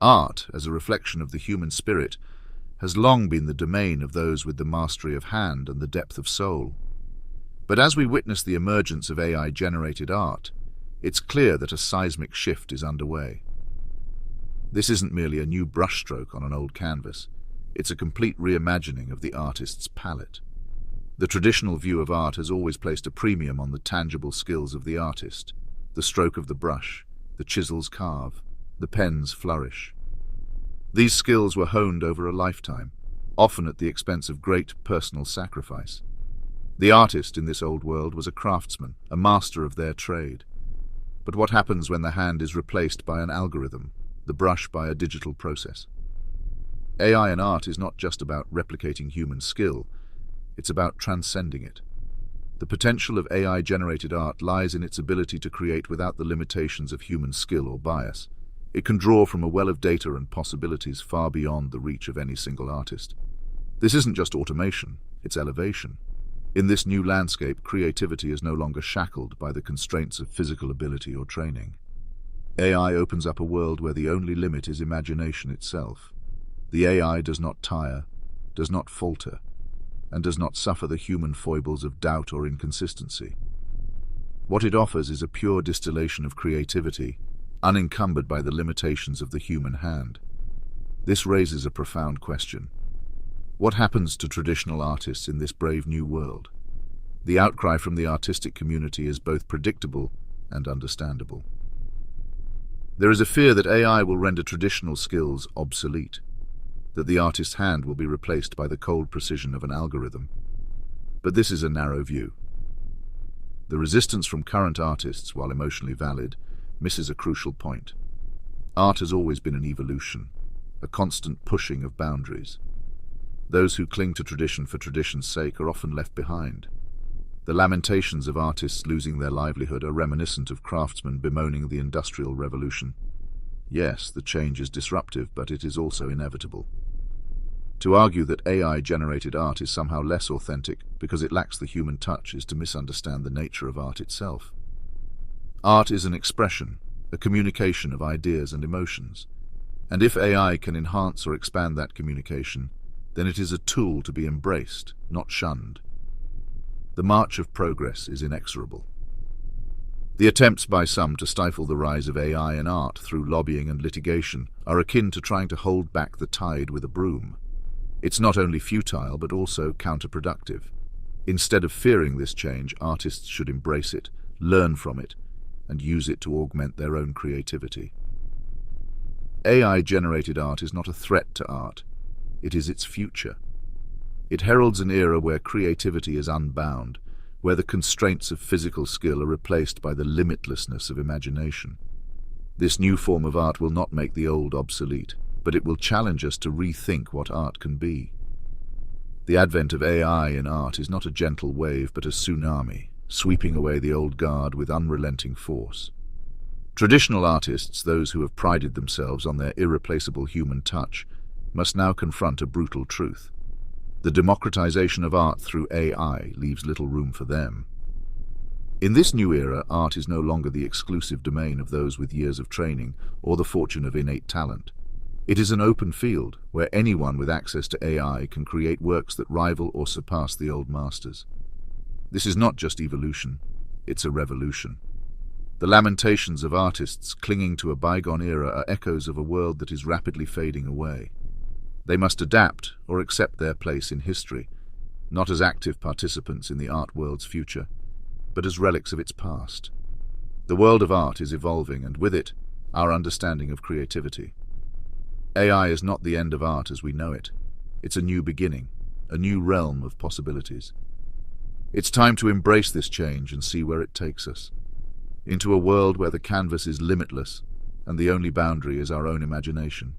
Art, as a reflection of the human spirit, has long been the domain of those with the mastery of hand and the depth of soul. But as we witness the emergence of AI-generated art, it's clear that a seismic shift is underway. This isn't merely a new brushstroke on an old canvas. It's a complete reimagining of the artist's palette. The traditional view of art has always placed a premium on the tangible skills of the artist. The stroke of the brush, the chisels carve, the pens flourish. These skills were honed over a lifetime, often at the expense of great personal sacrifice. The artist in this old world was a craftsman, a master of their trade. But what happens when the hand is replaced by an algorithm, the brush by a digital process? AI in art is not just about replicating human skill, it's about transcending it. The potential of AI-generated art lies in its ability to create without the limitations of human skill or bias. It can draw from a well of data and possibilities far beyond the reach of any single artist. This isn't just automation, it's elevation. In this new landscape, creativity is no longer shackled by the constraints of physical ability or training. AI opens up a world where the only limit is imagination itself. The AI does not tire, does not falter, and does not suffer the human foibles of doubt or inconsistency. What it offers is a pure distillation of creativity, unencumbered by the limitations of the human hand. This raises a profound question. What happens to traditional artists in this brave new world? The outcry from the artistic community is both predictable and understandable. There is a fear that AI will render traditional skills obsolete, that the artist's hand will be replaced by the cold precision of an algorithm. But this is a narrow view. The resistance from current artists, while emotionally valid, misses a crucial point. Art has always been an evolution, a constant pushing of boundaries. Those who cling to tradition for tradition's sake are often left behind. The lamentations of artists losing their livelihood are reminiscent of craftsmen bemoaning the Industrial Revolution. Yes, the change is disruptive, but it is also inevitable. To argue that AI-generated art is somehow less authentic because it lacks the human touch is to misunderstand the nature of art itself. Art is an expression, a communication of ideas and emotions. And if AI can enhance or expand that communication, then it is a tool to be embraced, not shunned. The march of progress is inexorable. The attempts by some to stifle the rise of AI in art through lobbying and litigation are akin to trying to hold back the tide with a broom. It's not only futile but also counterproductive. Instead of fearing this change, artists should embrace it, learn from it, and use it to augment their own creativity. AI-generated art is not a threat to art. It is its future. It heralds an era where creativity is unbound, where the constraints of physical skill are replaced by the limitlessness of imagination. This new form of art will not make the old obsolete, but it will challenge us to rethink what art can be. The advent of AI in art is not a gentle wave but a tsunami, sweeping away the old guard with unrelenting force. Traditional artists, those who have prided themselves on their irreplaceable human touch, must now confront a brutal truth. The democratization of art through AI leaves little room for them. In this new era, art is no longer the exclusive domain of those with years of training or the fortune of innate talent. It is an open field where anyone with access to AI can create works that rival or surpass the old masters. This is not just evolution, it's a revolution. The lamentations of artists clinging to a bygone era are echoes of a world that is rapidly fading away. They must adapt or accept their place in history, not as active participants in the art world's future, but as relics of its past. The world of art is evolving, and with it, our understanding of creativity. AI is not the end of art as we know it. It's a new beginning, a new realm of possibilities. It's time to embrace this change and see where it takes us. Into a world where the canvas is limitless and the only boundary is our own imagination.